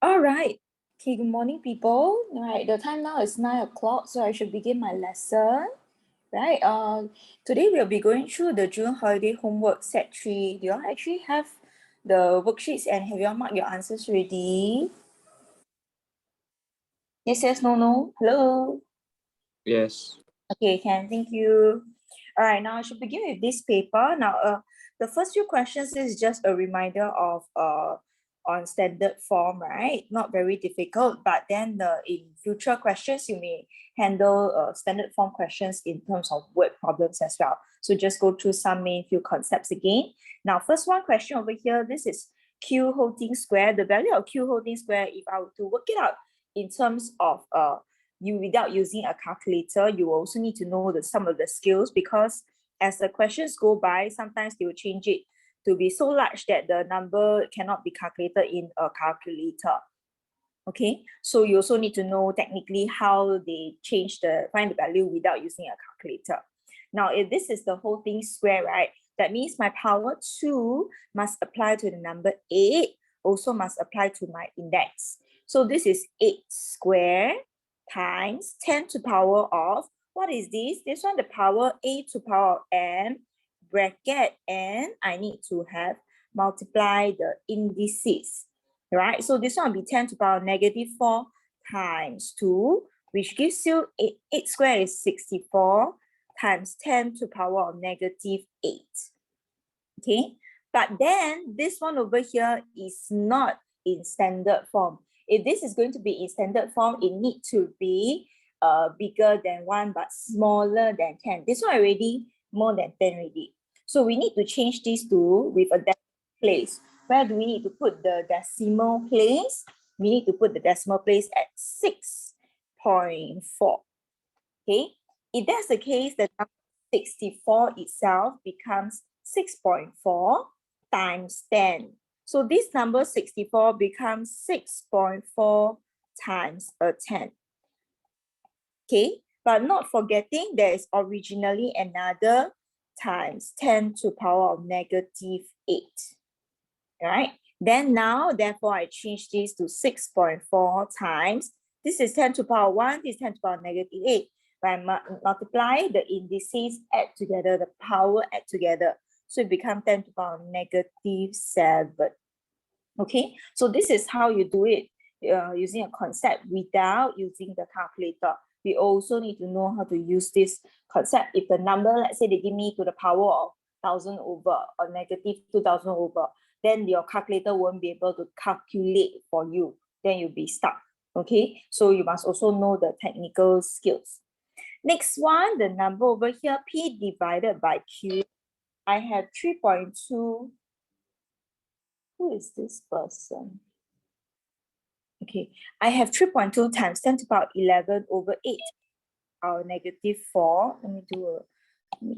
All right. Okay, good morning, people. All right, the time now is 9 o'clock, so I should begin my lesson. Right. Today we'll be going through the June holiday homework set 3. Do you all actually have the worksheets and have you all marked your answers ready? Yes, yes, no, no. Hello. Yes. Okay, thank you. All right, now I should begin with this paper. Now, the first few questions is just a reminder of on standard form, right? Not very difficult, but then in future questions, you may handle standard form questions in terms of word problems as well. So just go through some main few concepts again. Now, first one question over here, this is Q holding square. The value of Q holding square, if I were to work it out in terms of you without using a calculator, you also need to know some of the skills, because as the questions go by, sometimes they will change it to be so large that the number cannot be calculated in a calculator. Okay, so you also need to know technically how they find the value without using a calculator. Now, if this is the whole thing square, right, that means my power 2 must apply to the number 8, also must apply to my index. So this is 8 square times 10 to power of, what is this? This one, the power a to power n bracket, and I need to have multiply the indices, right? So this one will be 10 to power negative 4 times 2, which gives you 8 squared is 64 times 10 to power of negative 8. Okay, but then this one over here is not in standard form. If this is going to be in standard form, it needs to be bigger than 1 but smaller than 10. This one already more than 10 already. So we need to change this to with a decimal place. Where do we need to put the decimal place? We need to put the decimal place at 6.4. Okay, if that's the case, the number 64 itself becomes 6.4 times 10. So this number 64 becomes 6.4 times a 10. Okay, but not forgetting there is originally another times 10 to power of negative 8. Right? Then now, therefore, I change this to 6.4 times. This is 10 to power 1, this is 10 to power negative 8. When I multiply the indices, add together, the power add together. So it becomes 10 to power negative 7. Okay, so this is how you do it using a concept without using the calculator. We also need to know how to use this concept. If the number, let's say they give me to the power of 1000 over or negative 2000 over, then your calculator won't be able to calculate for you. Then you'll be stuck. Okay, so you must also know the technical skills. Next one, the number over here, P divided by Q. I have 3.2. Who is this person? Okay, I have 3.2 times 10 to the power 11 over 8, our negative 4. Let me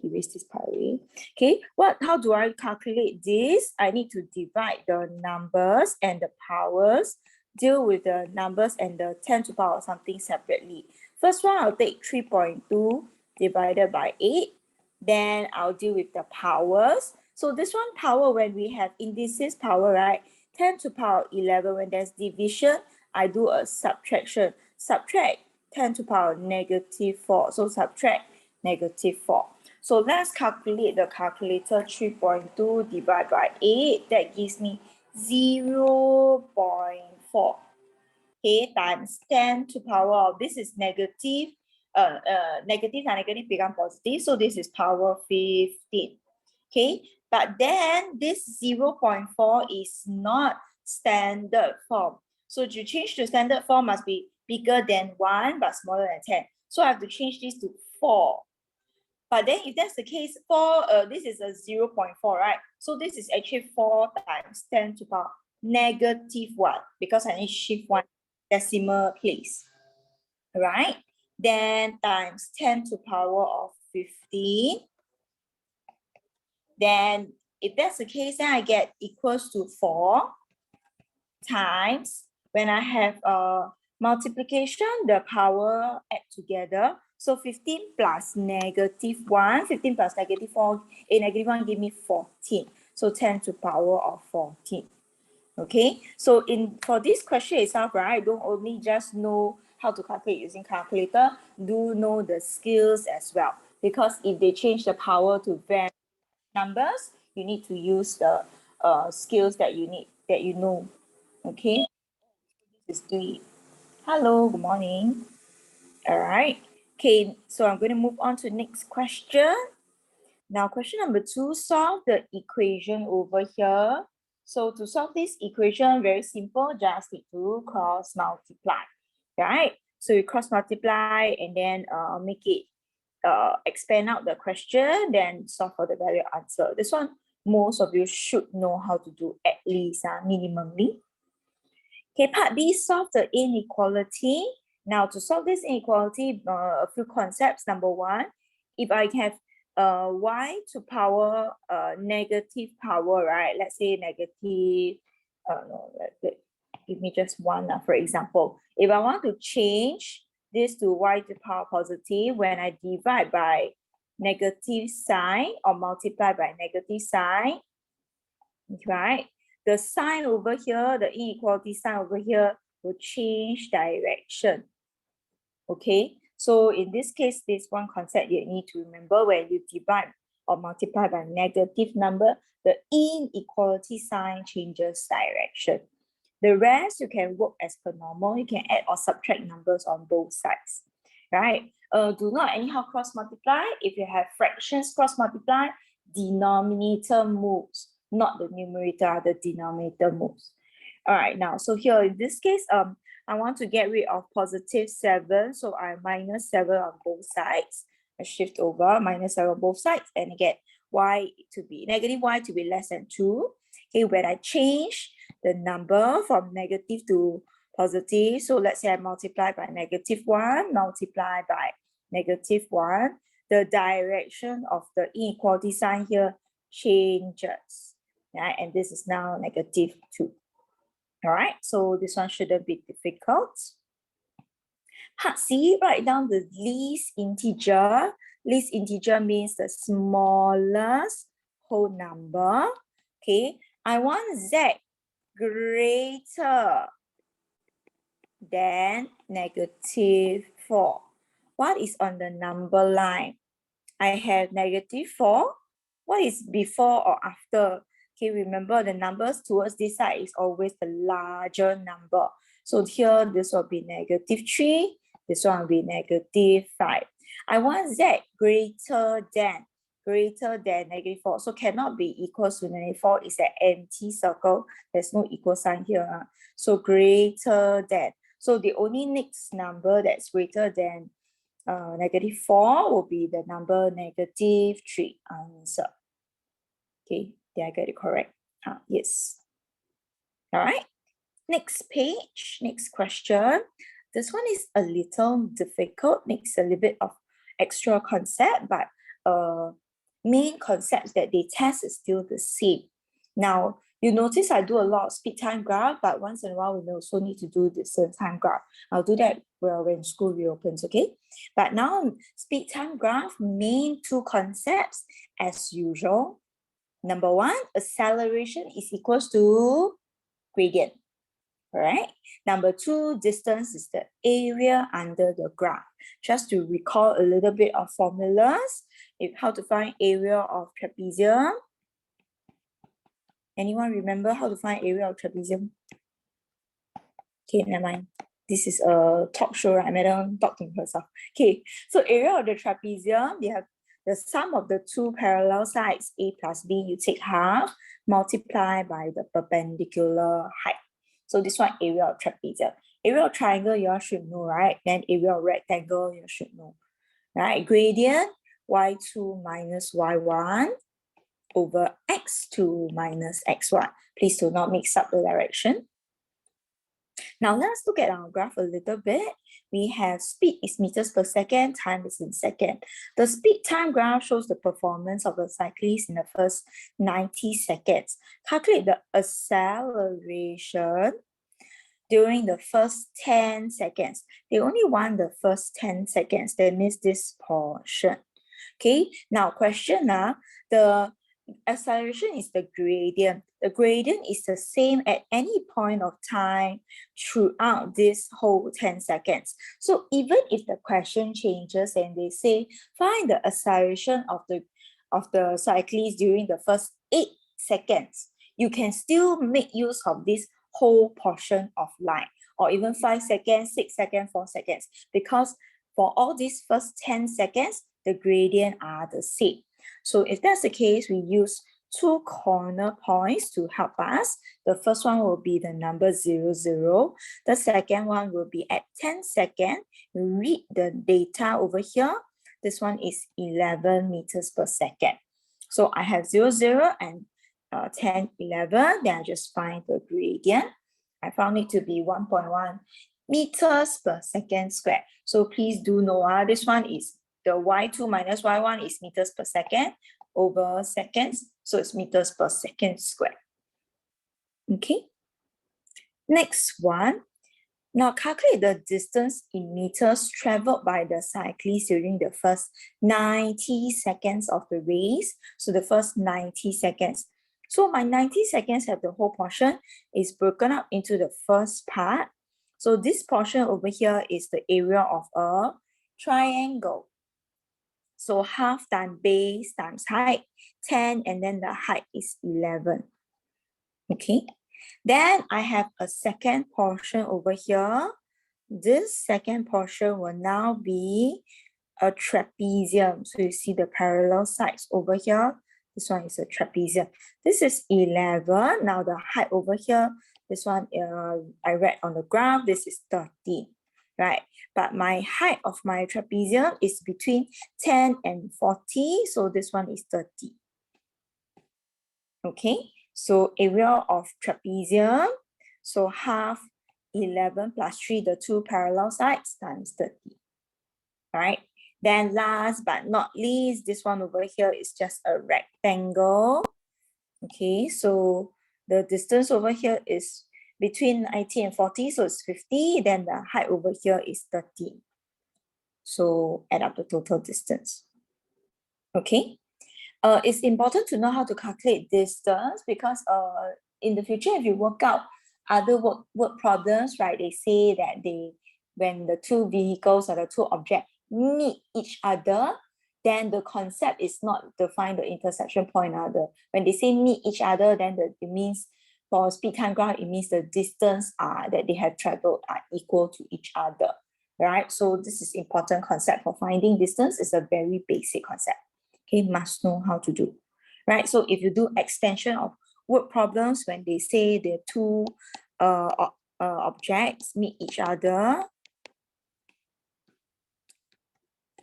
erase this part away. Okay, how do I calculate this? I need to divide the numbers and the powers, deal with the numbers and the 10 to the power something separately. First one, I'll take 3.2 divided by 8. Then I'll deal with the powers. So this one power, when we have indices power, right? 10 to the power 11, when there's division, I do a subtraction. Subtract 10 to the power negative 4. So subtract negative 4. So let's calculate the calculator. 3.2 divided by 8. That gives me 0.4. Okay, times 10 to the power of, this is negative. Negative and negative become positive. So this is power 15. Okay, but then this 0.4 is not standard form. So to change to standard form must be bigger than 1 but smaller than 10. So I have to change this to 4. But then if that's the case, 4, this is a 0.4, right? So this is actually 4 times 10 to the power negative 1, because I need to shift 1 decimal place, right? Then times 10 to the power of 15. Then if that's the case, then I get equals to 4 times, when I have multiplication, the power add together. So 15 plus negative 1, 15 plus negative 4, negative 1 give me 14. So 10 to the power of 14. Okay, so for this question itself, right, don't only just know how to calculate using calculator, do know the skills as well. Because if they change the power to various numbers, you need to use the skills that you know. Okay, this is three. Hello, good morning. All right. Okay, so I'm going to move on to next question. Now, question number 2, solve the equation over here. So to solve this equation, very simple, just need to cross multiply, right? So you cross multiply and then make it expand out the question, then solve for the value answer. This one, most of you should know how to do at least minimally. Okay, part B, solve the inequality. Now, to solve this inequality, a few concepts. Number one, if I have y to power negative power, right? Let's say negative, no, give me just one, for example. If I want to change this to y to power positive, when I divide by negative sign or multiply by negative sign, right? The sign over here, the inequality sign over here will change direction. Okay, so in this case, this one concept you need to remember: when you divide or multiply by negative number, the inequality sign changes direction. The rest, you can work as per normal. You can add or subtract numbers on both sides, right? Do not anyhow cross multiply. If you have fractions cross multiply, denominator moves, not the numerator, the denominator moves. All right, now, so here in this case, I want to get rid of positive 7, so I minus 7 on both sides. I shift over, minus 7 on both sides, and I get y to be negative y to be less than 2. Okay, when I change the number from negative to positive, so let's say I multiply by negative 1, multiply by negative 1, the direction of the inequality sign here changes, right? And this is now negative 2. All right, so this one shouldn't be difficult. Part C, write down the least integer. Least integer means the smallest whole number. Okay, I want z greater than negative 4. What is on the number line? I have negative 4. What is before or after? Okay, remember the numbers towards this side is always the larger number. So here, this will be negative 3. This one will be negative 5. I want z greater than negative 4. So cannot be equals to negative 4. It's an empty circle. There's no equal sign here. So greater than. So the only next number that's greater than negative 4 will be the number negative 3 answer. Okay, did I get it correct? Yes. All right. Next page, next question. This one is a little difficult, makes a little bit of extra concept, but main concepts that they test is still the same. Now, you notice I do a lot of speed time graph, but once in a while, we also need to do distance time graph. I'll do that when school reopens, okay? But now, speed time graph, main 2 concepts as usual. Number 1, acceleration is equals to gradient. Right. Number 2, distance is the area under the graph. Just to recall a little bit of formulas, how to find area of trapezium. Anyone remember how to find area of trapezium? Okay, never mind. This is a talk show, right? Madam talking herself. Okay, so area of the trapezium, they have the sum of the 2 parallel sides, A plus B, you take half, multiply by the perpendicular height. So this one, area of trapezium. Area of triangle, you all should know, right? Then area of rectangle, you should know, right? Gradient, y2 minus y1 over x2 minus x1. Please do not mix up the direction. Now let's look at our graph a little bit. We have speed is meters per second, time is in second. The speed time graph shows the performance of the cyclist in the first 90 seconds. Calculate the acceleration during the first 10 seconds. They only want the first 10 seconds. They miss this portion. Okay, now question, the acceleration is the gradient. The the gradient is the same at any point of time throughout this whole 10 seconds. So even if the question changes and they say, find the acceleration of the cyclist during the first 8 seconds, you can still make use of this whole portion of line, or even 5 seconds, 6 seconds, 4 seconds, because for all these first 10 seconds, the gradient are the same. So if that's the case, we use 2 corner points to help us. The first one will be the number 0, 0. The second one will be at 10 seconds. We read the data over here. This one is 11 meters per second. So I have 0, 0 and 10, 11. Then I just find the gradient. I found it to be 1.1 meters per second squared. So please do know this one is the y2 minus y1 is meters per second over seconds. So it's meters per second squared. Okay. Next one. Now calculate the distance in meters traveled by the cyclist during the first 90 seconds of the race. So the first 90 seconds. So my 90 seconds have the whole portion is broken up into the first part. So this portion over here is the area of a triangle. So half times base times height, 10, and then the height is 11. Okay. Then I have a second portion over here. This second portion will now be a trapezium. So you see the parallel sides over here. This one is a trapezium. This is 11. Now the height over here, this one I read on the graph, this is 13, right? But my height of my trapezium is between 10 and 40. So this one is 30. Okay, so area of trapezium. So half 11 plus 3, the 2 parallel sides times 30. Right? Then last but not least, this one over here is just a rectangle. Okay, so the distance over here is between 90 and 40, so it's 50. Then the height over here is 30. So add up the total distance. Okay. It's important to know how to calculate distance because in the future, if you work out other work problems, right, they say that when the two vehicles or the two objects meet each other, then the concept is not to find the intersection point. When they say meet each other, then it means for speed time graph, it means the distance that they have traveled are equal to each other, right? So this is important concept for finding distance. It's a very basic concept. Okay, must know how to do, right? So if you do extension of word problems when they say the two objects meet each other,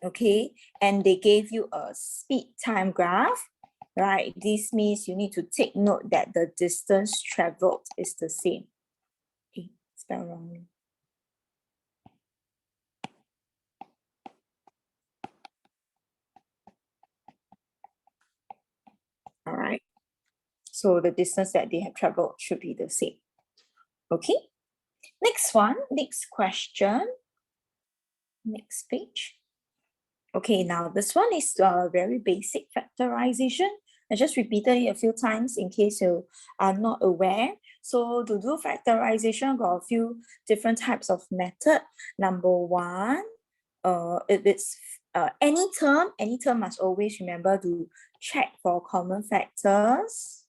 okay, and they gave you a speed time graph, right? This means you need to take note that the distance traveled is the same. Okay, spell wrongly. All right. So the distance that they have traveled should be the same. Okay. Next one, next question. Next page. Okay, now this one is very basic factorization. I just repeated it a few times in case you are not aware. So to do factorization, got a few different types of method. Number one, if it's any term must always remember to check for common factors.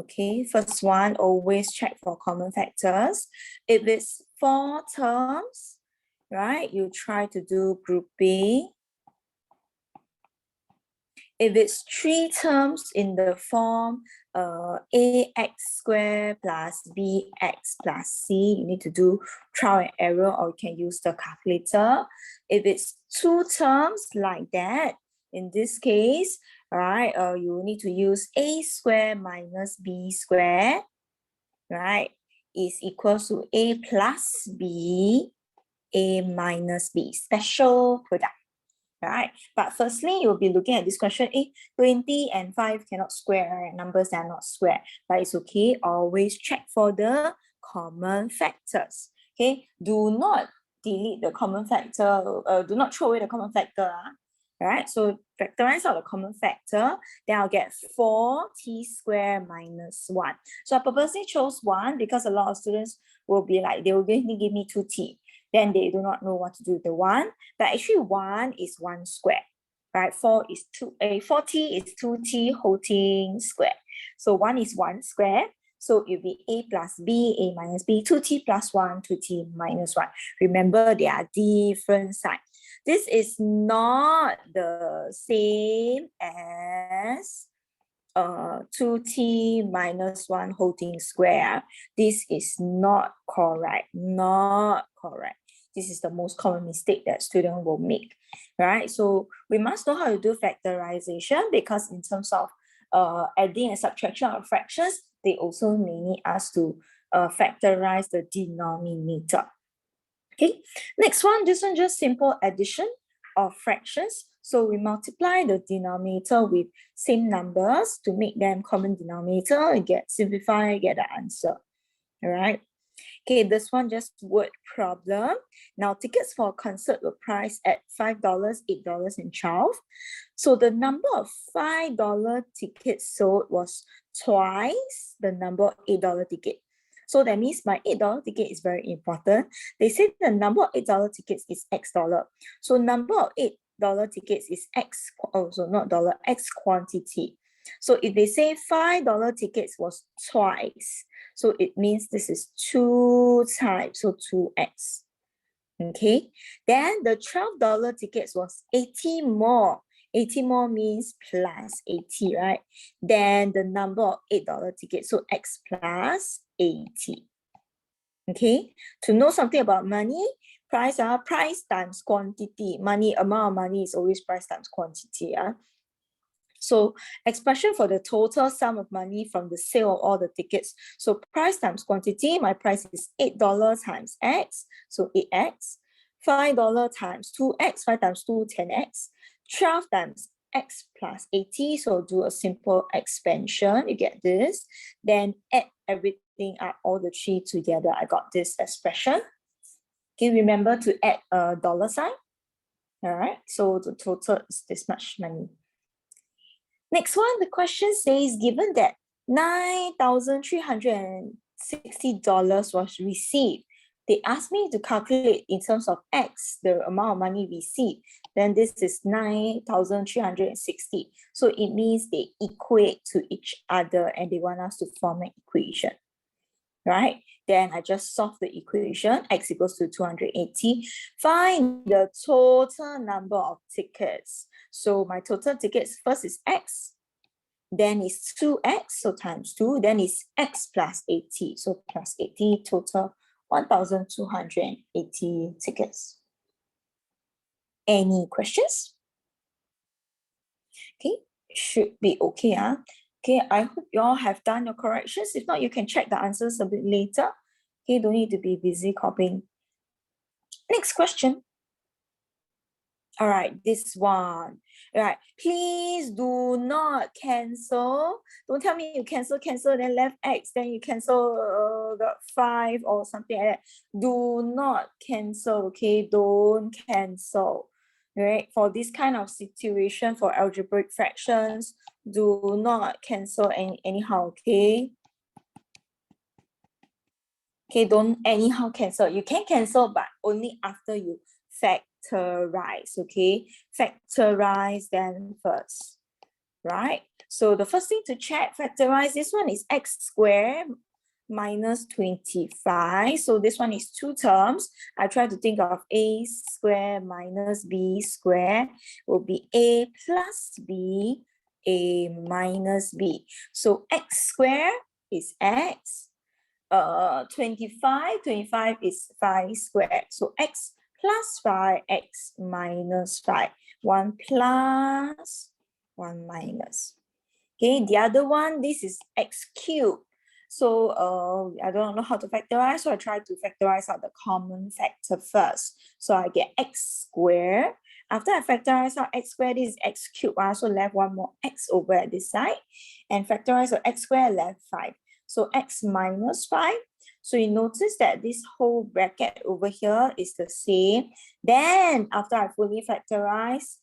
Okay, first one, always check for common factors. If it's 4 terms, right, you try to do grouping. If it's 3 terms in the form ax squared plus bx plus c, you need to do trial and error, or you can use the calculator. If it's 2 terms like that, in this case, right, you need to use a squared minus b squared, right, is equals to a plus b, a minus b, special product. Right, but firstly, you'll be looking at this question. 20 and 5 cannot square, right? Numbers are not square, but it's okay. Always check for the common factors. Okay, do not delete the common factor. Do not throw away the common factor. Right, so factorize out the common factor, then I'll get 4t squared minus 1. So I purposely chose 1 because a lot of students will be like, they will give me 2t. Then they do not know what to do with the 1. But actually 1 is 1 squared, right? 4t is 2t whole thing squared. So 1 is 1 squared. So it will be a plus b, a minus b, 2t plus 1, 2t minus 1. Remember, they are different signs. This is not the same as 2t minus 1 whole thing square. This is not correct. Not correct. This is the most common mistake that students will make, right? So we must know how to do factorization, because in terms of adding and subtraction of fractions, they also may need us to factorize the denominator. Okay, next one, this one just simple addition of fractions. So we multiply the denominator with same numbers to make them common denominator and simplify, get the answer. All right. Okay, this one just word problem. Now, tickets for a concert were priced at $5, $8, and $12. So the number of $5 tickets sold was twice the number of $8 ticket. So that means my $8 ticket is very important. They say the number of $8 tickets is X dollar. So number of $8 tickets is X, so not dollar, X quantity. So if they say $5 tickets was twice, so it means this is 2 times, so 2x. Okay, then the $12 tickets was 80 more. 80 more means plus 80, right? Then the number of $8 tickets, so x plus 80. Okay, to know something about money, price times quantity. Money, amount of money is always price times quantity. So expression for the total sum of money from the sale of all the tickets. So price times quantity, my price is $8 times x, so 8x. $5 times 2x, 5 times 2, 10x. 12 times x plus 80, so do a simple expansion, you get this. Then add everything up, all the three together, I got this expression. Okay, remember to add a dollar sign. All right, so the total is this much money. Next one, the question says, given that $9,360 was received, they asked me to calculate in terms of X, the amount of money received. Then this is 9,360. So it means they equate to each other and they want us to form an equation, right? Then I just solve the equation, X equals to 280. Find the total number of tickets. So my total tickets first is X, then is 2x, so times 2, then is x plus 80, so plus 80, total 1,280 tickets. Any questions? Okay, should be okay. Okay, I hope you all have done your corrections. If not, you can check the answers a bit later. Okay, don't need to be busy copying. Next question. All right, this one. All right, please do not cancel. Don't tell me you cancel, then left X, then you cancel the 5 or something like that. Do not cancel, okay? Don't cancel. Right? For this kind of situation, for algebraic fractions, do not cancel anyhow, okay? Okay, don't anyhow cancel. You can cancel, but only after you factorize, okay? Factorize them first, right? So the first thing to check, factorize, this one is x squared minus 25. So this one is 2 terms. I try to think of a squared minus b squared will be a plus b, a minus b. So x squared is x. 25 is 5 squared. So x plus 5, x minus 5. 1 plus, 1 minus. Okay, the other one, this is x cubed. So I don't know how to factorize, so I try to factorize out the common factor first. So I get x squared. After I factorize out x squared, this is x cubed. I also left one more x over at this side. And factorize out x squared, left 5. So x minus 5. So you notice that this whole bracket over here is the same. Then after I fully factorize,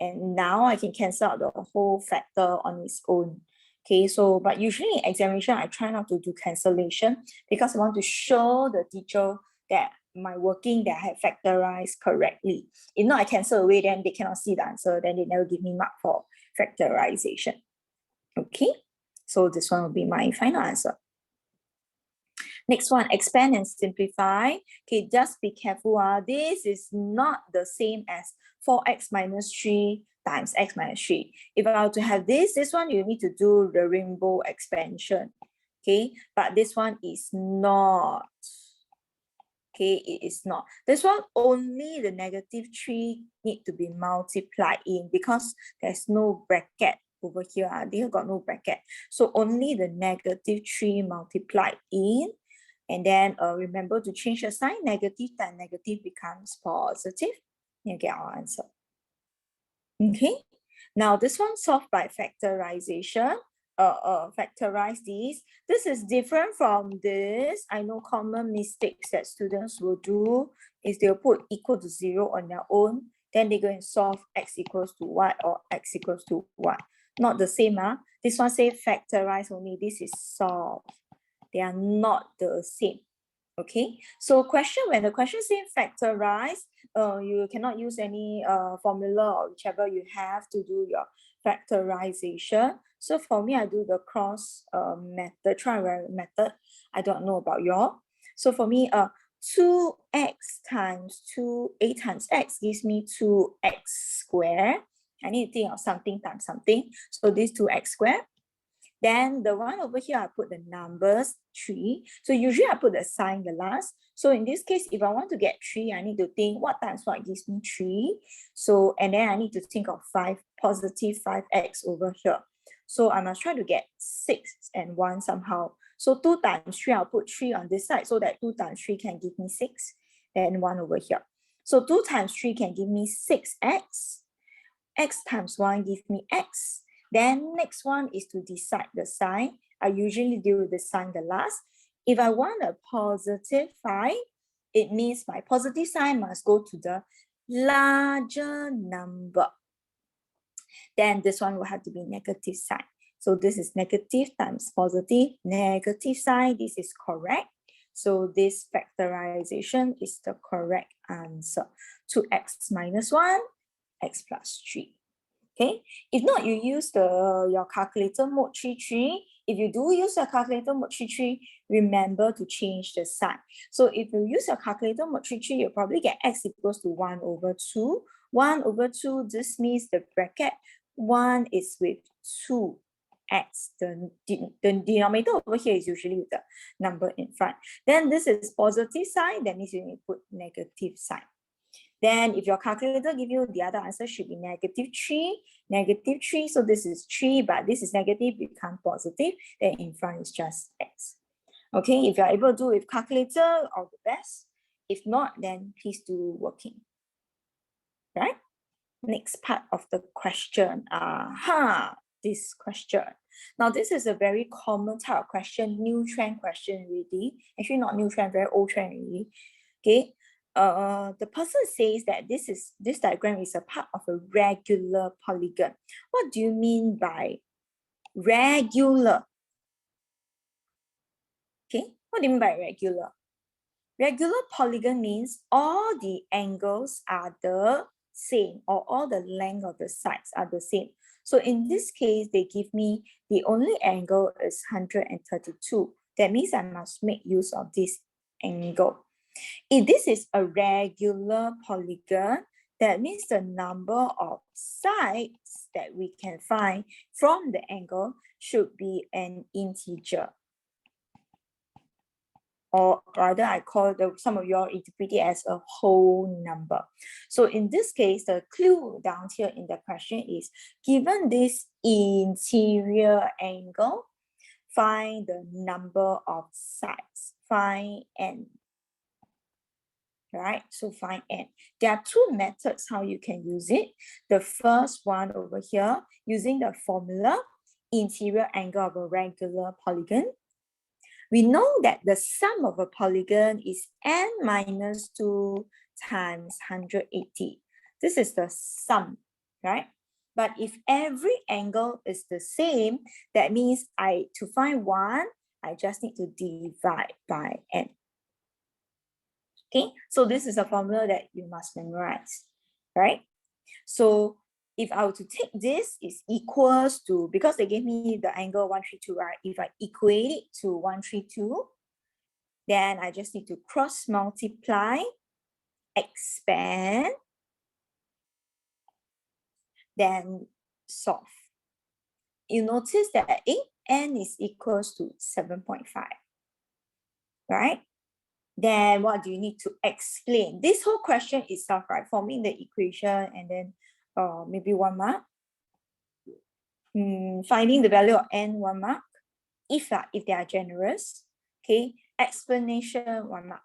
And now I can cancel out the whole factor on its own. Okay, so but usually in examination, I try not to do cancellation because I want to show the teacher that my working that I have factorized correctly. If not, I cancel away, then they cannot see the answer, then they never give me mark for factorization. Okay, so this one will be my final answer. Next one, expand and simplify. Okay, just be careful. This is not the same as 4x minus 3 times x minus 3. If I were to have this one, you need to do the rainbow expansion. Okay, but this one is not. Okay, it is not. This one, only the -3 need to be multiplied in because there's no bracket over here. They have got no bracket. So only the -3 multiplied in. And then remember to change the sign. Negative times negative becomes positive. You get our answer. Okay. Now this one solved by factorization. Factorize these. This is different from this. I know common mistakes that students will do is they'll put equal to 0 on their own. Then they go and solve x equals to what or x equals to what. Not the same. This one say factorize only. This is solve. They are not the same. Okay, so when the question says factorize, you cannot use any formula or whichever you have to do your factorization. So for me, I do the cross method, trial method. I don't know about y'all. So for me, 2x times 2a times x gives me 2x squared. I need to think of something times something. So this 2x squared. Then the one over here, I put the numbers 3. So usually I put the sign the last. So in this case, if I want to get 3, I need to think what times what gives me 3. So, and then I need to think of 5, positive 5x over here. So I must try to get 6 and 1 somehow. So 2 times 3, I'll put 3 on this side so that 2 times 3 can give me 6 and 1 over here. So 2 times 3 can give me 6x. X times 1 give me x. Then next one is to decide the sign. I usually deal with the sign the last. If I want a positive 5, it means my positive sign must go to the larger number. Then this one will have to be negative sign. So this is negative times positive, negative sign. This is correct. So this factorization is the correct answer. 2x minus 1, x plus 3. Okay, if not, you use your calculator mode 33. If you do use your calculator mode 33, remember to change the sign. So if you use your calculator mode 33, you'll probably get x equals to 1 over 2. 1 over 2, this means the bracket 1 is with 2x. The denominator over here is usually with the number in front. Then this is positive sign, that means you need to put negative sign. Then if your calculator give you the other answer should be -3. So this is 3, but this is negative, become positive. Then in front is just x. Okay, if you're able to do with calculator, all the best. If not, then please do working. Right? Next part of the question. This question. Now this is a very common type of question, new trend question really. Actually not new trend, very old trend really. Okay. The person says that this diagram is a part of a regular polygon. What do you mean by regular? Okay, what do you mean by regular? Regular polygon means all the angles are the same, or all the length of the sides are the same. So in this case, they give me the only angle is 132. That means I must make use of this angle. If this is a regular polygon, that means the number of sides that we can find from the angle should be an integer. Or rather, I call some of you all interpret it as a whole number. So in this case, the clue down here in the question is, given this interior angle, find the number of sides, find n. Right, so find n. There are two methods how you can use it. The first one over here, using the formula, interior angle of a regular polygon. We know that the sum of a polygon is n minus 2 times 180. This is the sum, right? But if every angle is the same, that means to find 1, I just need to divide by n. Okay, so this is a formula that you must memorize, right? So if I were to take this, is equals to, because they gave me the angle 132, right? If I equate it to 132, then I just need to cross multiply, expand, then solve. You notice that n is equals to 7.5, right? Then what do you need to explain? This whole question itself, right? Forming the equation and then maybe 1 mark. Finding the value of n, 1 mark. If they are generous, okay, explanation 1 mark.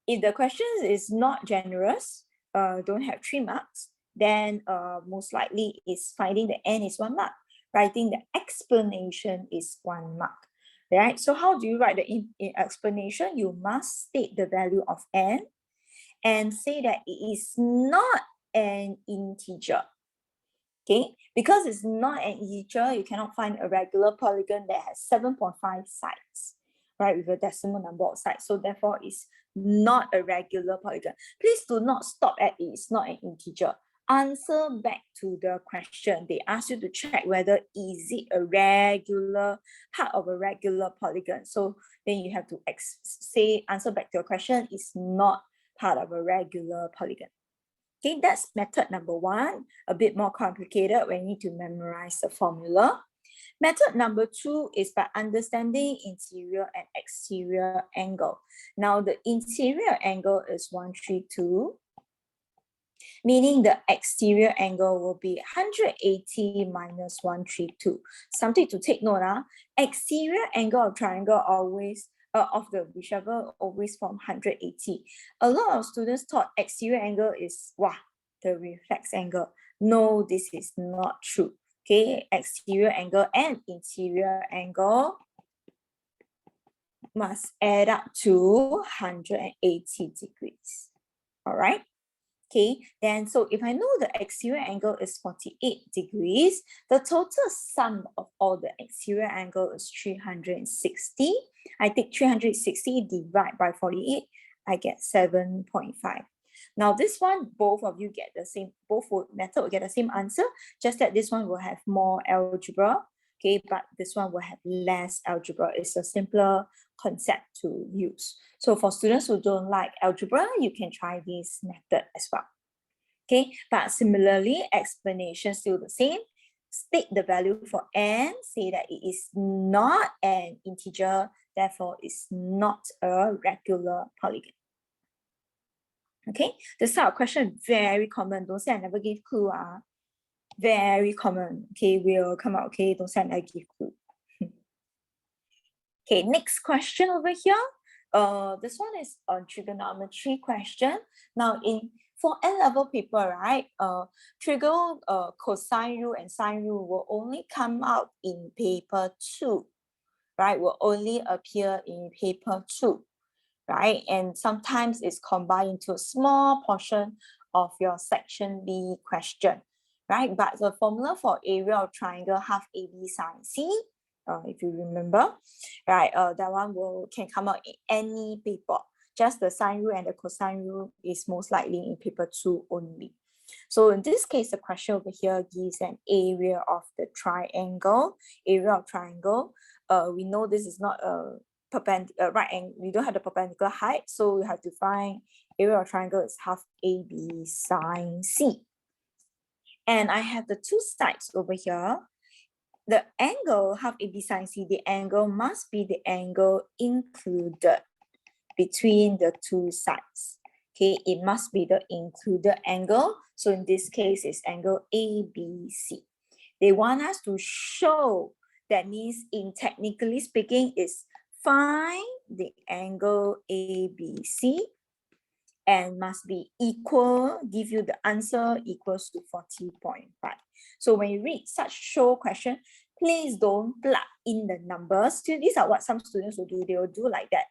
If the question is not generous, don't have 3 marks, then most likely is finding the n is 1 mark. Writing the explanation is 1 mark, right? So how do you write the explanation? You must state the value of n and say that it is not an integer. Okay, because it's not an integer, you cannot find a regular polygon that has 7.5 sides, right, with a decimal number of sides. So therefore, it's not a regular polygon. Please do not stop at it's not an integer. Answer back to the question. They ask you to check whether is it a regular part of a regular polygon. So then you have to answer back to your question. It's not part of a regular polygon. Okay, that's method number 1, a bit more complicated when you need to memorize the formula. Method number 2 is by understanding interior and exterior angle. Now the interior angle is 132, meaning the exterior angle will be 180 minus 132. Something to take note, exterior angle of triangle always of the whichever always form 180. A lot of students thought exterior angle is the reflex angle. No, this is not true. Okay, exterior angle and interior angle must add up to 180 degrees. All right. Okay, then so if I know the exterior angle is 48 degrees, the total sum of all the exterior angle is 360. I take 360 divide by 48, I get 7.5. Now this one, both of you get the same, both method will get the same answer, just that this one will have more algebra, okay, but this one will have less algebra. It's a simpler concept to use. So for students who don't like algebra, you can try this method as well. Okay, but similarly, explanation still the same. State the value for n, say that it is not an integer, therefore it's not a regular polygon. Okay, this type of question very common. Don't say I never give clue. Very common. Okay, will come out. Okay, don't say I never give clue. Okay, next question over here. This one is a trigonometry question. Now, for N-level paper, right? Cosine rule and sine rule will only come out in paper 2, right? Will only appear in paper 2, right? And sometimes it's combined into a small portion of your section B question, right? But the formula for area of triangle half AB sine C, if you remember, right? That one can come out in any paper. Just the sine rule and the cosine rule is most likely in paper 2 only. So in this case, the question over here gives an area of the triangle. Area of triangle. We know this is not a right angle. We don't have the perpendicular height, so we have to find area of triangle is half AB sine C. And I have the two sides over here. The angle half AB sine C, the angle must be the angle included between the two sides. Okay, it must be the included angle. So in this case, it's angle ABC. They want us to show, that means in technically speaking, is find the angle ABC and must be equal, give you the answer equals to 40.5. So when you read such show question, please don't plug in the numbers. These are what some students will do. They will do like that.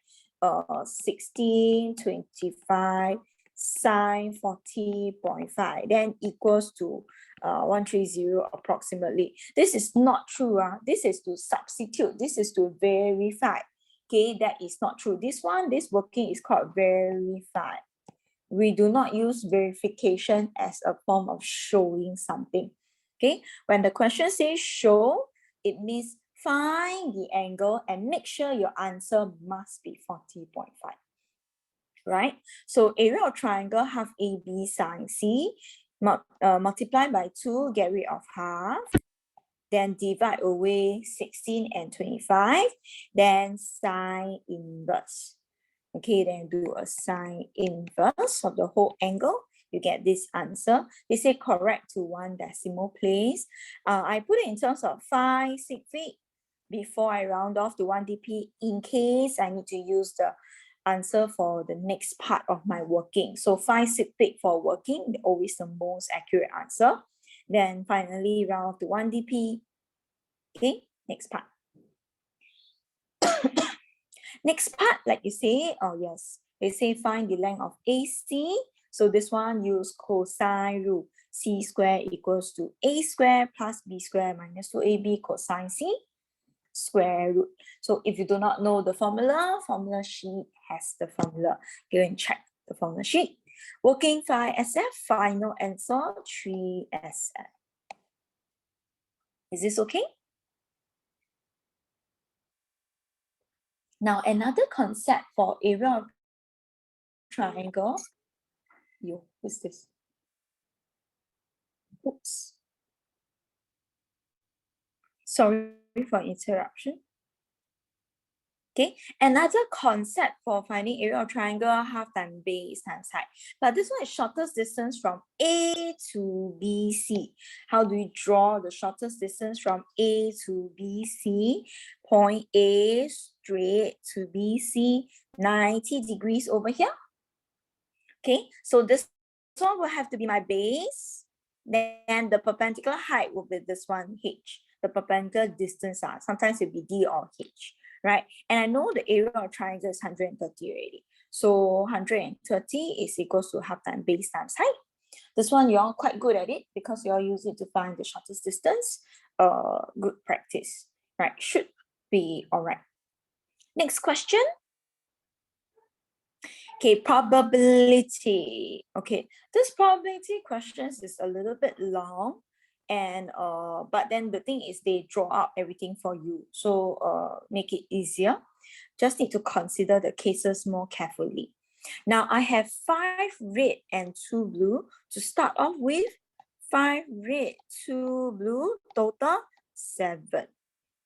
16, 25, sine 40.5, then equals to 130 approximately. This is not true. This is to substitute. This is to verify. Okay, that is not true. This working is called verify. We do not use verification as a form of showing something. Okay, when the question says show, it means find the angle and make sure your answer must be 40.5. Right? So area of triangle half AB sine C, multiply by 2, get rid of half, then divide away 16 and 25, then sine inverse. Okay, then do a sine inverse of the whole angle. You get this answer. They say correct to 1 decimal place. I put it in terms of 5 sig feet before I round off to 1 dp in case I need to use the answer for the next part of my working. So 5 sig feet for working, always the most accurate answer. Then finally round off to 1 dp. Okay, next part. Next part, like you say, oh yes, they say find the length of AC. So this one use cosine rule. C square equals to A square plus B square minus 2AB cosine C square root. So if you do not know the formula sheet has the formula. Go and check the formula sheet. Working 5SF, final answer 3SF. Is this okay? Now another concept for area of triangle. Yo, what's this? Oops. Sorry for interruption. Okay, another concept for finding area of triangle, half times base times height. But this one is shortest distance from A to BC. How do we draw the shortest distance from A to BC? Point A straight to BC, 90 degrees over here. Okay, so this one will have to be my base. Then the perpendicular height will be this one, H. The perpendicular distance, sometimes it will be D or H. Right? And I know the area of triangle is 130 already. So 130 is equals to half times base times height. This one, you're quite good at it because you all use it to find the shortest distance. Good practice. Right? Should be all right. Next question. Okay, probability. Okay, this probability questions is a little bit long. And but then the thing is they draw out everything for you, so make it easier. Just need to consider the cases more carefully. Now I have 5 red and 2 blue to start off with. 5 red, 2 blue, total 7.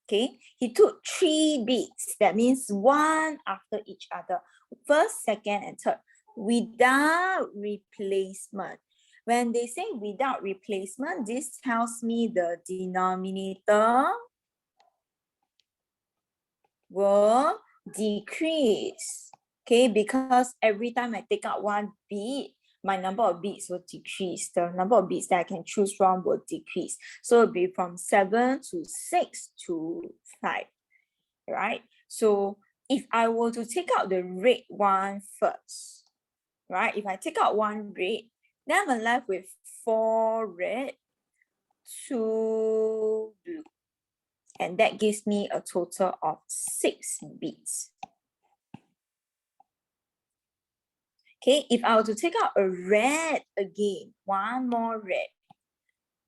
Okay, he took 3 beats, that means 1 after each other, first, second and third, without replacement. When they say without replacement, this tells me the denominator will decrease. Okay, because every time I take out 1 beat, my number of beats will decrease. The number of beats that I can choose from will decrease. So it'll be from 7 to 6 to 5, right? So if I were to take out the red one first, right? If I take out 1 red, then I'm left with 4 red, 2 blue. And that gives me a total of 6 beats. Okay, if I were to take out a red again, 1 more red,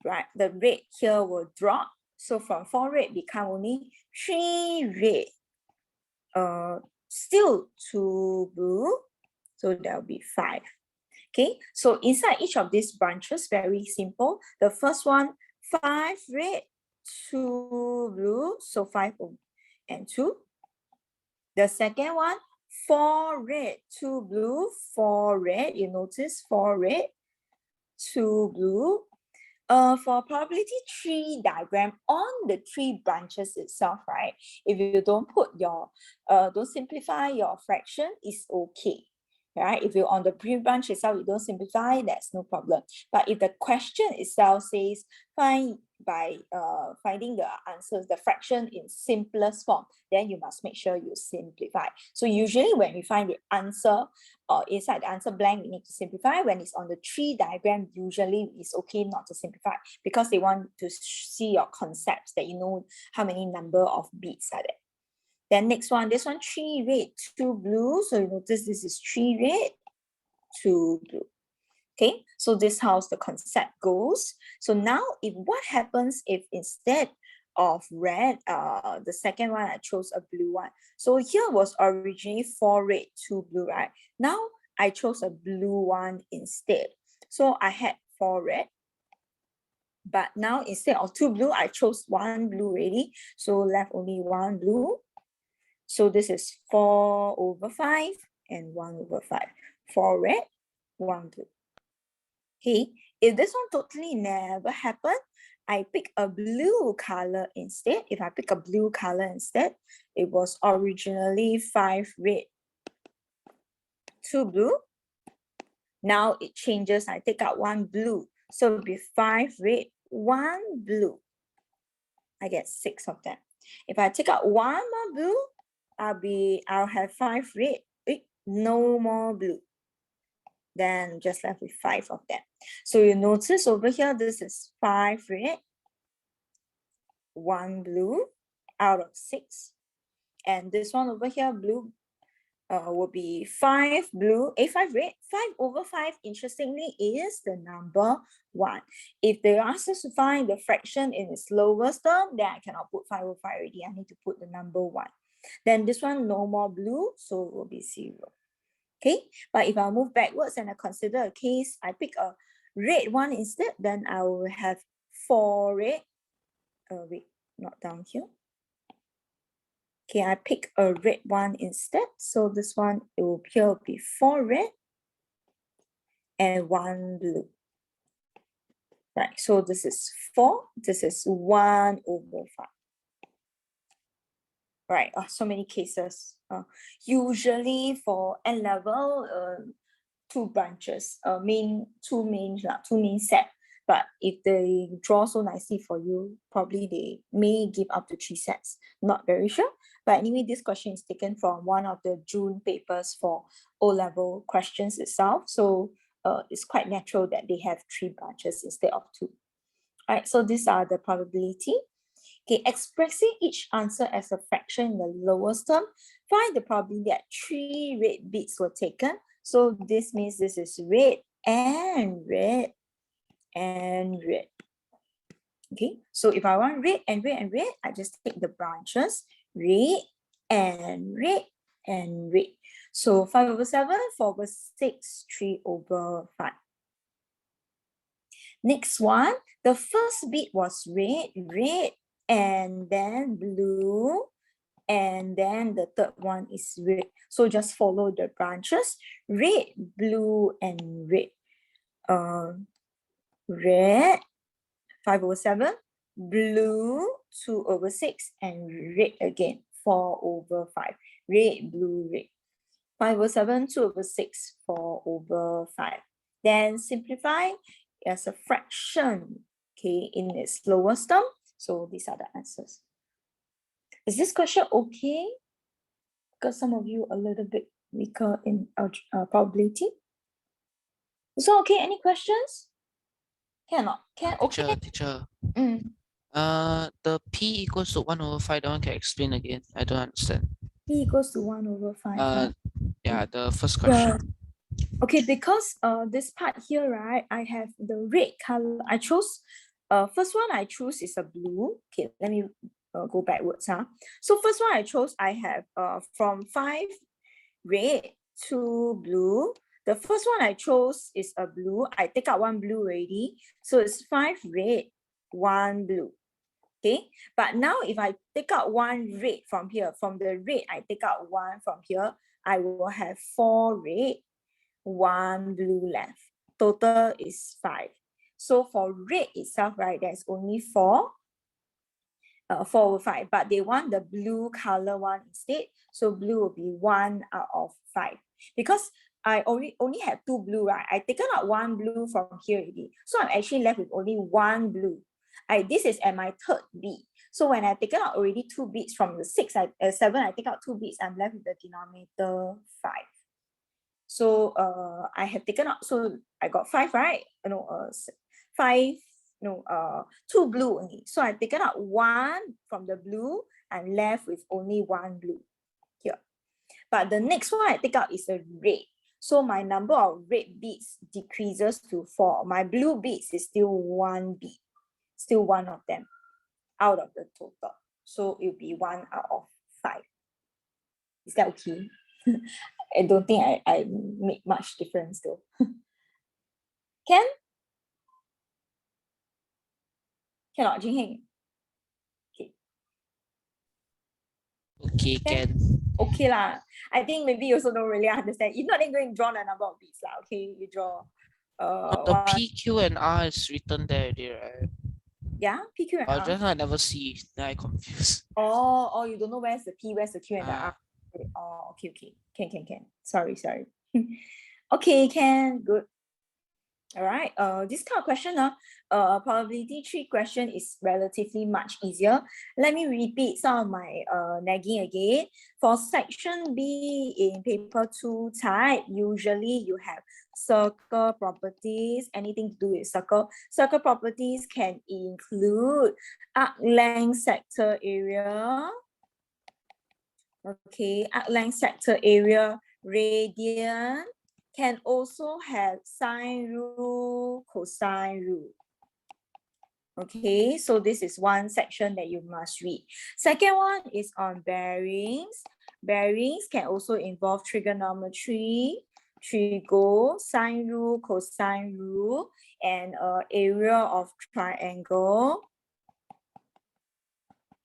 right? The red here will drop. So from 4 red become only 3 red. Still 2 blue. So that'll be 5. Okay, so inside each of these branches, very simple. The first one, 5 red, 2 blue, so 5 and 2. The second one, 4 red, 2 blue, 4 red. You notice 4 red, 2 blue. For probability tree diagram on the tree branches itself, right? If you don't put your, don't simplify your fraction, it's okay. Right? If you're on the tree branch itself, you don't simplify, that's no problem. But if the question itself says find finding the answers, the fraction in simplest form, then you must make sure you simplify. So usually when we find the answer or inside the answer blank, we need to simplify. When it's on the tree diagram, usually it's okay not to simplify because they want to see your concepts, that you know how many number of beats are there. Then next one, this one, 3 red, 2 blue. So you notice this is 3 red, 2 blue. Okay, so this is how the concept goes. So now if what happens if instead of red, the second one I chose a blue one. So here was originally 4 red, 2 blue, right? Now I chose a blue one instead. So I had 4 red, but now instead of 2 blue, I chose 1 blue already. So left only 1 blue. So this is 4 over 5 and 1 over 5. 4 red, 1 blue. Okay, if this one totally never happened, I pick a blue color instead. If I pick a blue color instead, it was originally 5 red, 2 blue. Now it changes, I take out 1 blue. So it'll be 5 red, 1 blue. I get 6 of them. If I take out 1 more blue, I'll have 5 red, no more blue. Then just left with 5 of them. So you notice over here, this is 5 red, 1 blue out of 6. And this one over here, blue, will be 5 blue, 5 red. 5 over 5, interestingly, is the number 1. If they ask us to find the fraction in its lowest term, then I cannot put 5 over 5 already. I need to put the number 1. Then this one, no more blue, so it will be 0. Okay, but if I move backwards and I consider a case, I pick a red one instead, then I will have 4 red. Wait, not down here. Okay, I pick a red one instead. So this one, it will here be 4 red and 1 blue. Right, so this is 4, this is 1 over 5. Right, so many cases. Usually for N level, 2 branches, two main set. But if they draw so nicely for you, probably they may give up to 3 sets. Not very sure. But anyway, this question is taken from one of the June papers for O-level questions itself. So it's quite natural that they have 3 branches instead of 2. All right, so these are the probability. Okay, expressing each answer as a fraction in the lowest term, find the probability that 3 red bits were taken. So this means this is red and red and red. Okay, so if I want red and red and red, I just take the branches, red and red and red. So 5 over 7, 4 over 6, 3 over 5. Next one, the first bit was red, red, and then blue, and then the third one is red. So just follow the branches, red, blue, and red. Red, 5 over 7, blue, 2 over 6, and red again, 4 over 5. Red, blue, red. 5 over 7, 2 over 6, 4 over 5. Then simplify as a fraction, okay, in its lowest term. So these are the answers. Is this question okay? Because some of you are a little bit weaker in probability. So okay, any questions? Can or not? Can, okay. Teacher. Mm. The P equals to 1 over 5, that one can explain again. I don't understand. P equals to 1 over 5. Yeah, the first question. Yeah. Okay, because this part here, right, I have the red color. I chose, first one I choose is a blue. Okay, let me go backwards. So first one I chose, I have from 5 red to blue. The first one I chose is a blue. I take out 1 blue already. So it's 5 red, 1 blue. Okay, but now if I take out 1 red from here, from the red, I take out 1 from here, I will have 4 red, 1 blue left. Total is 5. So for red itself, right, there's only 4. 4 over 5, but they want the blue color one instead. So blue will be 1 out of 5. Because I only have 2 blue, right? I taken out 1 blue from here already. So I'm actually left with only 1 blue. This is at my third bit. So when I taken out already 2 bits from the 7, I take out 2 bits, I'm left with the denominator 5. So I have taken out, so I got 5, right? No, 5, no, 2 blue only. So I've taken out 1 from the blue, I'm left with only 1 blue here. But the next one I take out is a red. So my number of red beads decreases to 4. My blue beads is still 1 bead, still 1 of them out of the total. So it'll be 1 out of 5. Is that okay? I don't think I make much difference though. Can? Cannot, Jing Heng? Okay. Okay, can. Okay lah. I think maybe you also don't really understand. If not, then go and draw the number of beads lah. Okay, you draw. The P, Q, and R is written there already, right? Yeah, P, Q, and R. Just I never see. Then I confused. Oh, you don't know where's the P, where's the Q, and the R. Ah, Oh, okay. Can. Sorry. Okay, can. Good. All right. This kind of question, probability 3 question is relatively much easier. Let me repeat some of my nagging again. For section B in paper 2 type, usually you have circle properties, anything to do with circle. Circle properties can include arc length, sector area. Okay, arc length, sector area, radian. Can also have sine rule, cosine rule. Okay, so this is one section that you must read. Second one is on bearings. Bearings can also involve trigonometry, trigo, sine rule, cosine rule, and area of triangle.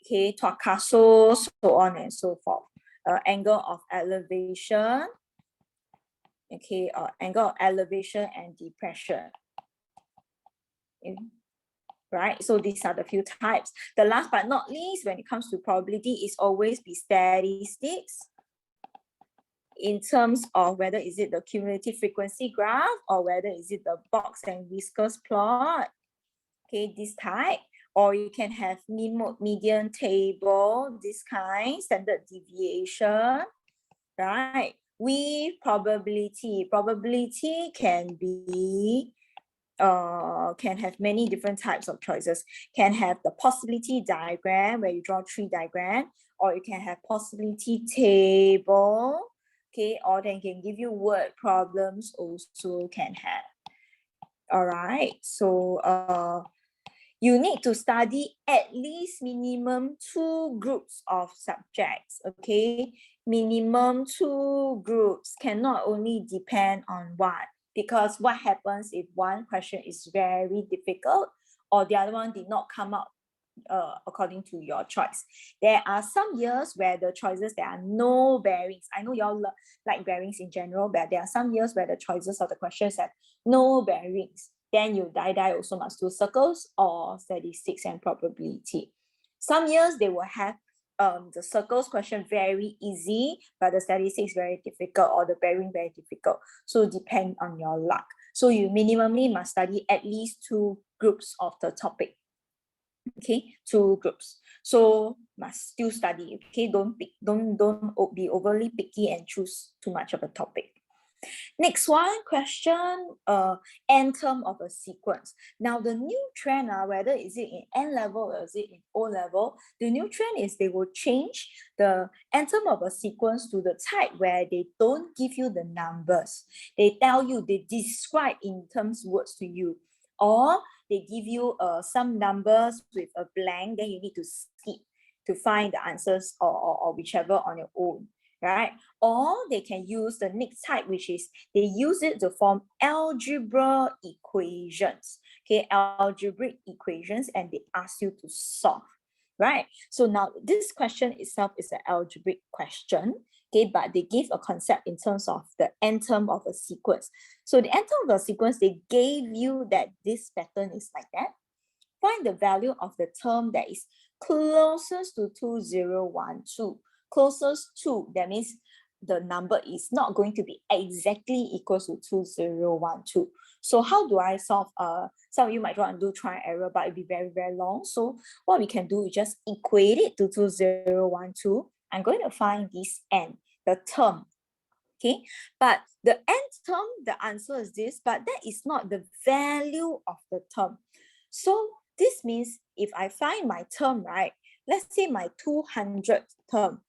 Okay, torcaso, so on and so forth. Angle of elevation. Okay, angle of elevation and depression. Right, so these are the few types. The last but not least, when it comes to probability, is always be statistics in terms of whether is it the cumulative frequency graph or whether is it the box and whiskers plot. Okay, this type, or you can have mean mode median table, this kind, standard deviation, right? With probability. Probability can be can have many different types of choices. Can have the possibility diagram where you draw 3 diagrams, or you can have possibility table, okay, or then can give you word problems also can have. All right, so you need to study at least minimum 2 groups of subjects, okay? Minimum 2 groups, cannot only depend on one, because what happens if one question is very difficult or the other one did not come out according to your choice. There are some years where the choices, there are no bearings. I know y'all like bearings in general, but there are some years where the choices of the questions have no bearings. Then you die also must do circles or statistics and probability. Some years they will have the circles question very easy, but the statistics very difficult or the bearing very difficult. So depend on your luck. So you minimally must study at least 2 groups of the topic. Okay, 2 groups. So must still study. Okay, don't be overly picky and choose too much of a topic. Next one question, n term of a sequence. Now the new trend, whether is it in N level or is it in O level, the new trend is they will change the n term of a sequence to the type where they don't give you the numbers. They tell you, they describe in terms words to you, or they give you some numbers with a blank, then you need to skip to find the answers or whichever on your own. Right? Or they can use the next type, which is they use it to form algebra equations. Okay, algebraic equations, and they ask you to solve. Right? So now this question itself is an algebraic question. Okay, but they give a concept in terms of the n term of a sequence. So the n term of a sequence, they gave you that this pattern is like that. Find the value of the term that is closest to 2012. Closest to, that means the number is not going to be exactly equals to 2012. So how do I solve? Some of you might want to do try error, but it'll be very, very long. So what we can do is just equate it to 2012. I'm going to find this n, the term. Okay, but the n term, the answer is this, but that is not the value of the term. So this means if I find my term, right, let's say my 200th term,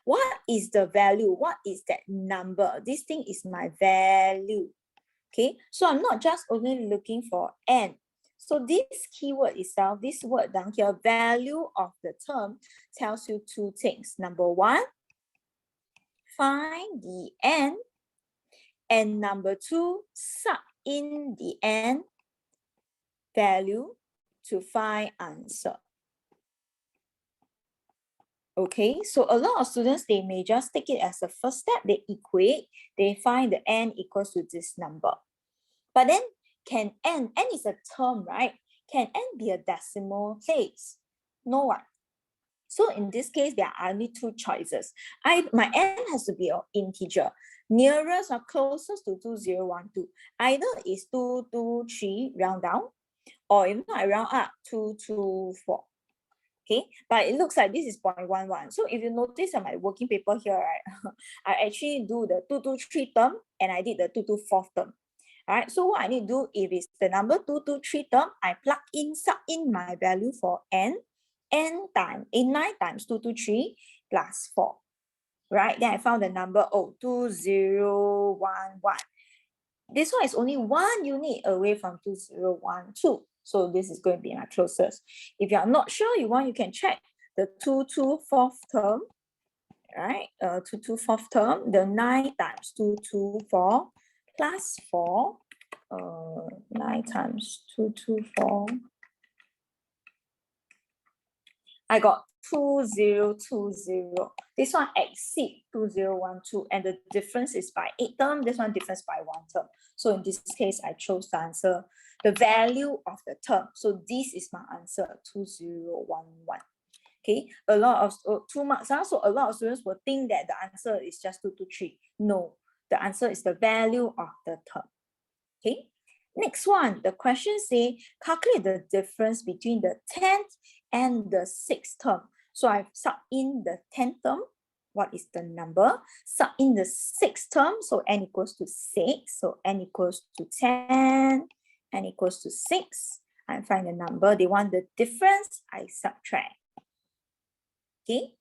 what is the value? What is that number? This thing is my value. Okay, so I'm not just only looking for n. So this keyword itself, this word down here, value of the term, tells you two things. Number one, find the n, and number two, sub in the n value to find answer. Okay, so a lot of students, they may just take it as a first step, they equate, they find the n equals to this number. But then can n is a term, right? Can n be a decimal place? No one. So in this case, there are only two choices. My n has to be an integer, nearest or closest to 2012. Either is 223 round down, or if not, I round up 224. Okay, but it looks like this is 0.11. So if you notice on my working paper here, right, I actually do the 223 term and I did the 224 term. All right, so what I need to do, if it's the number 223 term, I sub in my value for n times 9 times 223 plus 4. Right, then I found the number 2011. This one is only 1 unit away from 2012. So this is going to be my closest. If you are not sure, you can check the 224th term, right? 224th term, the 9 times 224 plus 4. 9 times 224. I got 2020. This one exceed 2012, and the difference is by 8 term. This one difference by 1 term. So in this case, I chose the answer, the value of the term. So this is my answer, 2011. Okay, a lot of 2 marks. So a lot of students will think that the answer is just 223. No, the answer is the value of the term. Okay. Next one, the question say, calculate the difference between the 10th and the 6th term. So I've sub in the 10th term. What is the number? Sub in the 6th term. So n equals to 6. So n equals to 10. N equals to 6. I find the number. They want the difference. I subtract. Okay.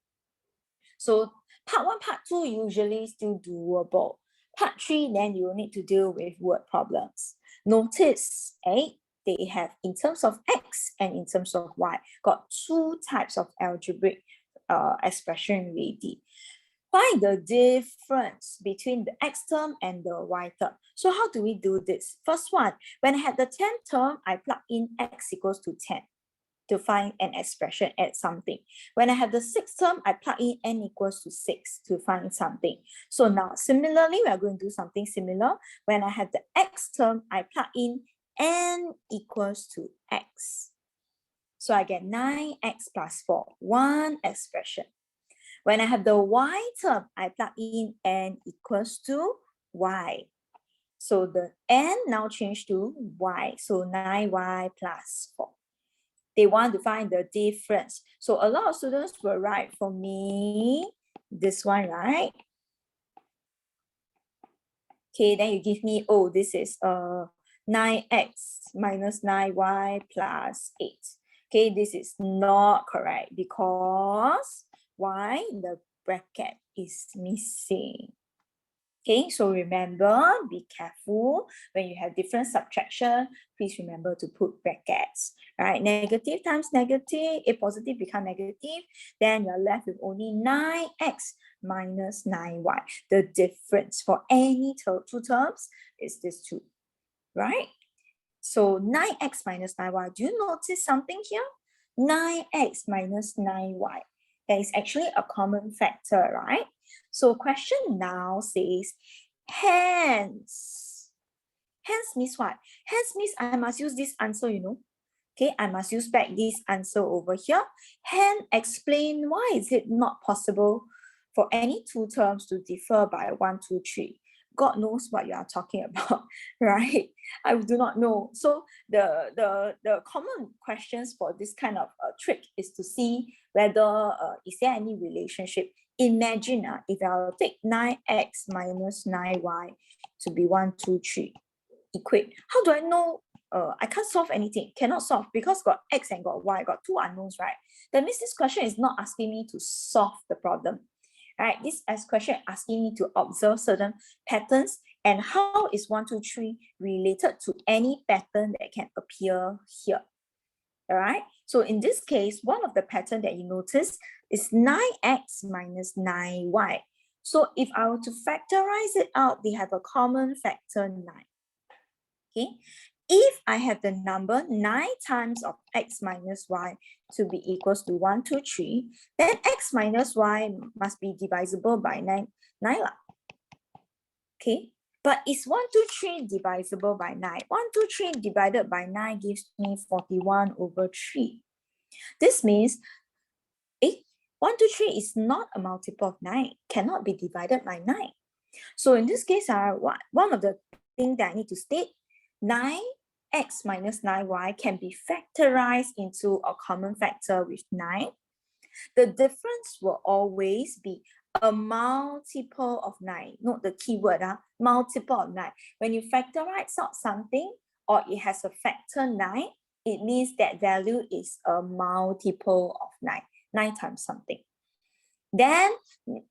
So part 1, part 2 usually still doable. Part 3, then you will need to deal with word problems. Notice, they have in terms of x and in terms of y, got 2 types of algebraic expression already. Find the difference between the x term and the y term. So how do we do this? First one, when I had the 10th term, I plug in x equals to 10 to find an expression at something. When I have the 6th term, I plug in n equals to 6 to find something. So now, similarly, we are going to do something similar. When I have the x term, I plug in n equals to x. So I get 9x plus 4, one expression. When I have the y term, I plug in n equals to y. So the n now changed to y. So 9y plus 4. They want to find the difference. So a lot of students will write for me this one, right? Okay, then you give me, this is 9x minus 9y plus 8. Okay, this is not correct because why? The bracket is missing. Okay, so remember, be careful when you have different subtraction. Please remember to put brackets, right? Negative times negative, if positive become negative, then you're left with only 9x minus 9y. The difference for any two terms is this 2, right? So 9x minus 9y, do you notice something here? 9x minus 9y. That is actually a common factor, right? So question now says, hence. Hence means what? Hence means I must use this answer, Okay, I must use back this answer over here. Hence explain why is it not possible for any two terms to differ by 1, 2, 3. God knows what you are talking about, right? I do not know. So the common questions for this kind of trick is to see whether is there any relationship. Imagine if I'll take 9x minus 9y to be 1, 2, 3, equate. How do I know? I can't solve anything, cannot solve because got x and got y, got two unknowns, right? That means this question is not asking me to solve the problem, right? This question asking me to observe certain patterns and how is 1, 2, 3 related to any pattern that can appear here, all right? So in this case, one of the pattern that you notice is 9x minus 9y. So if I were to factorize it out, they have a common factor 9. Okay, if I have the number 9 times of x minus y to be equals to 1, 2, 3, then x minus y must be divisible by 9 lah. Okay, but is 1, 2, 3 divisible by 9? 1, 2, 3 divided by 9 gives me 41 over 3. This means 1, 2, 3 is not a multiple of 9, cannot be divided by 9. So in this case, one of the things that I need to state, 9x minus 9y can be factorized into a common factor with 9. The difference will always be a multiple of 9. Note the keyword, multiple of 9. When you factorize out something or it has a factor 9, it means that value is a multiple of 9. 9 times something. Then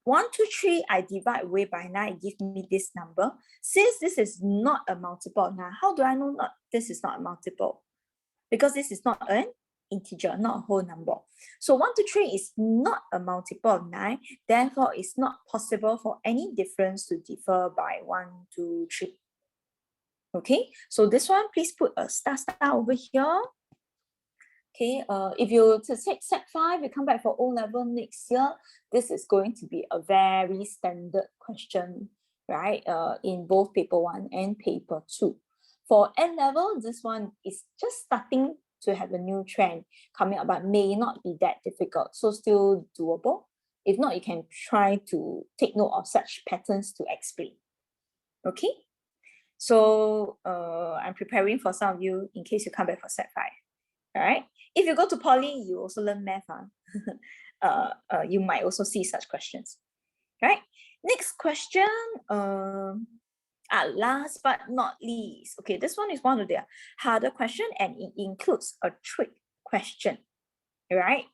1, 2, 3, I divide away by 9, give me this number. Since this is not a multiple of 9, how do I know this is not a multiple? Because this is not an integer, not a whole number. So 1, 2, 3 is not a multiple of 9, therefore it's not possible for any difference to differ by 1, 2, 3. Okay, so this one, please put a star over here. Okay, if you to take Set 5, you come back for O-level next year, this is going to be a very standard question, right? In both paper 1 and paper 2. For N-level, this one is just starting to have a new trend coming up, but may not be that difficult, so still doable. If not, you can try to take note of such patterns to explain. Okay, so I'm preparing for some of you in case you come back for Set 5. All right. If you go to poly, you also learn math. You might also see such questions. All right. Next question. Last but not least. Okay, this one is one of the harder question and it includes a trick question. All right.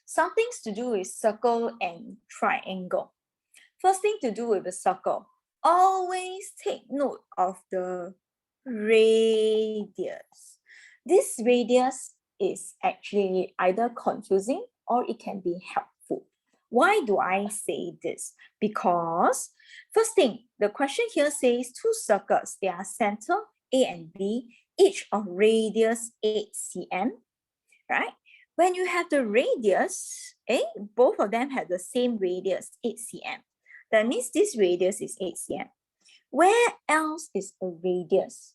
Some things to do with circle and triangle. First thing to do with the circle. Always take note of the radius. This radius is actually either confusing or it can be helpful. Why do I say this? Because first thing, the question here says two circles, they are center A and B, each of radius 8 cm, right? When you have the radius, both of them have the same radius, 8 cm. That means this radius is 8 cm. Where else is a radius?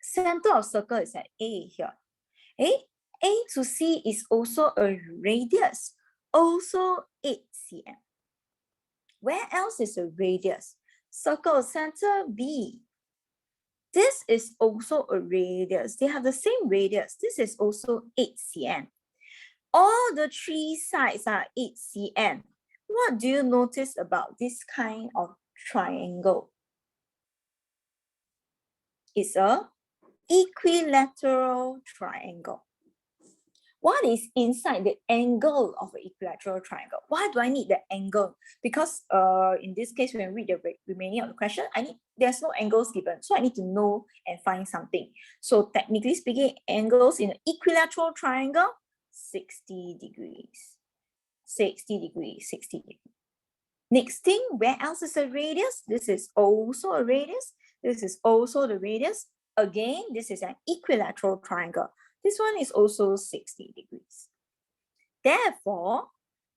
Center of circle is at A here. A to C is also a radius, also 8 cm. Where else is a radius? Circle center B. This is also a radius. They have the same radius. This is also 8 cm. All the three sides are 8 cm. What do you notice about this kind of triangle? It's a equilateral triangle. What is inside the angle of an equilateral triangle? Why do I need the angle? Because in this case, when I read the remaining of the question, there's no angles given. So I need to know and find something. So technically speaking, angles in an equilateral triangle, 60 degrees. 60 degrees, 60 degrees. Next thing, where else is a radius? This is also a radius. This is also the radius. Again, this is an equilateral triangle. This one is also 60 degrees. Therefore,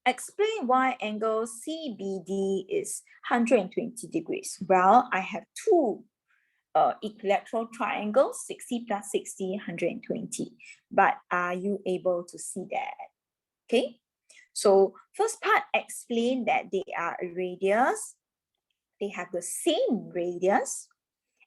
explain why angle CBD is 120 degrees. Well, I have two equilateral triangles, 60 plus 60, 120. But are you able to see that? Okay. So first part, explain that they are a radius. They have the same radius.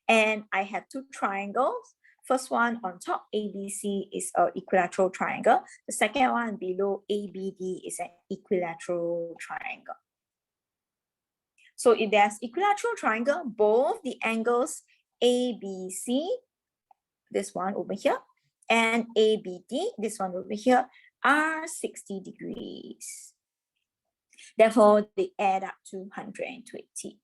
And I have two triangles. First one on top, ABC, is an equilateral triangle. The second one below, ABD, is an equilateral triangle. So if there's equilateral triangle, both the angles ABC, this one over here, and ABD, this one over here, are 60 degrees. Therefore, they add up to 120.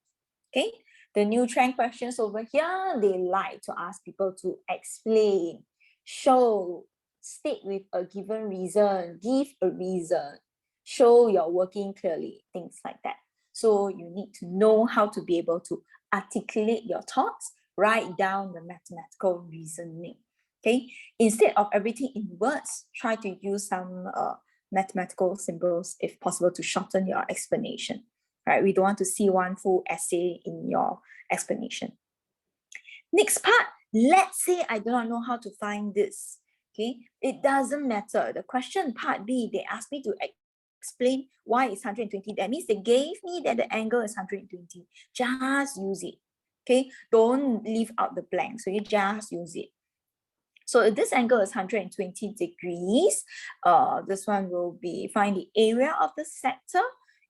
Okay, the new trend questions over here, they like to ask people to explain, show, state with a given reason, give a reason, show you're working clearly, things like that. So you need to know how to be able to articulate your thoughts, write down the mathematical reasoning. Okay, instead of everything in words, try to use some mathematical symbols if possible to shorten your explanation. Right? We don't want to see one full essay in your explanation. Next part, let's say I do not know how to find this. Okay, it doesn't matter. The question part B, they asked me to explain why it's 120. That means they gave me that the angle is 120. Just use it. Okay, don't leave out the blank. So you just use it. So if this angle is 120 degrees, this one will be find the area of the sector.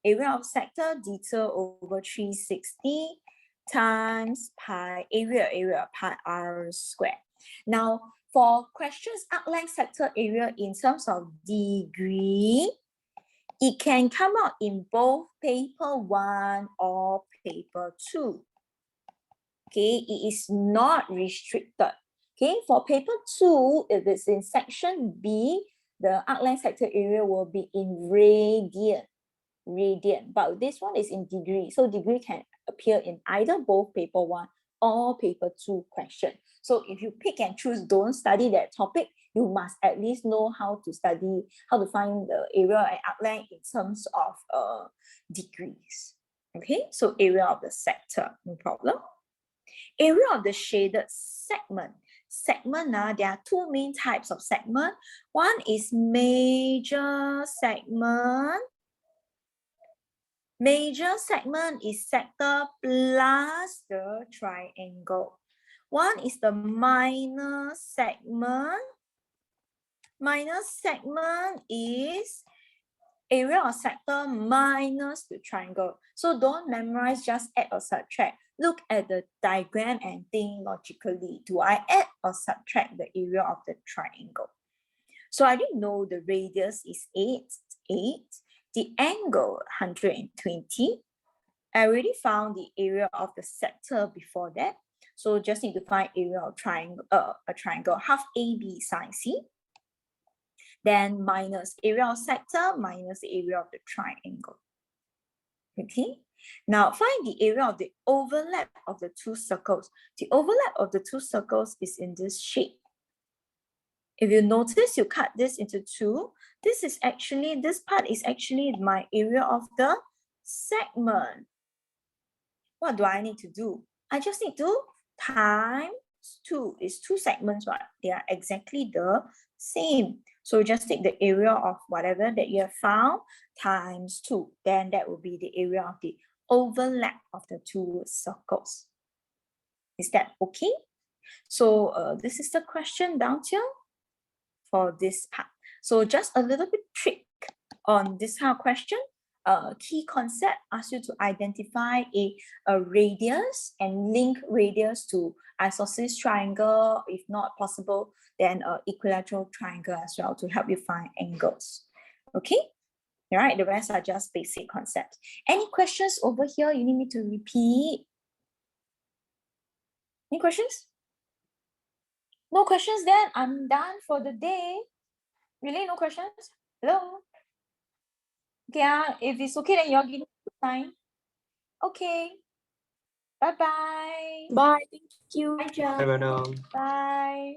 Area of sector, detail over 360 times pi, area, pi r squared. Now, for questions outline sector area in terms of degree, it can come out in both paper 1 or paper 2. Okay, it is not restricted. Okay, for paper 2, if it's in section B, the outline sector area will be in radian, but this one is in degree. So degree can appear in either both paper 1 or paper 2 question. So if you pick and choose, don't study that topic, you must at least know how to study, how to find the area and outline in terms of degrees. Okay, so area of the sector, no problem. Area of the shaded segment. There are two main types of segment. One is major segment. Major segment is sector plus the triangle. One is the minor segment. Minor segment is area of sector minus the triangle. So don't memorize, just add or subtract. Look at the diagram and think logically. Do I add or subtract the area of the triangle? So I didn't know the radius is 8, the angle 120. I already found the area of the sector before that. So just need to find area of triangle, a triangle, half AB sine C. Then minus area of sector minus the area of the triangle. Okay, now find the area of the overlap of the two circles. The overlap of the two circles is in this shape. If you notice, you cut this into two. This part is actually my area of the segment. What do I need to do? I just need to times 2. It's 2 segments, right? They are exactly the same. So just take the area of whatever that you have found times 2. Then that will be the area of the overlap of the two circles. Is that okay? So this is the question down here for this part. So just a little bit trick on this kind of question. Key concept asks you to identify a radius and link radius to isosceles triangle. If not possible, then equilateral triangle as well to help you find angles. Okay, all right, the rest are just basic concepts. Any questions over here you need me to repeat? Any questions? No questions, then I'm done for the day. Really, no questions? Hello? Okay, if it's okay, then you all give me a sign. Okay. Bye-bye. Bye. Thank you. Bye, John. Bye, madam. Bye.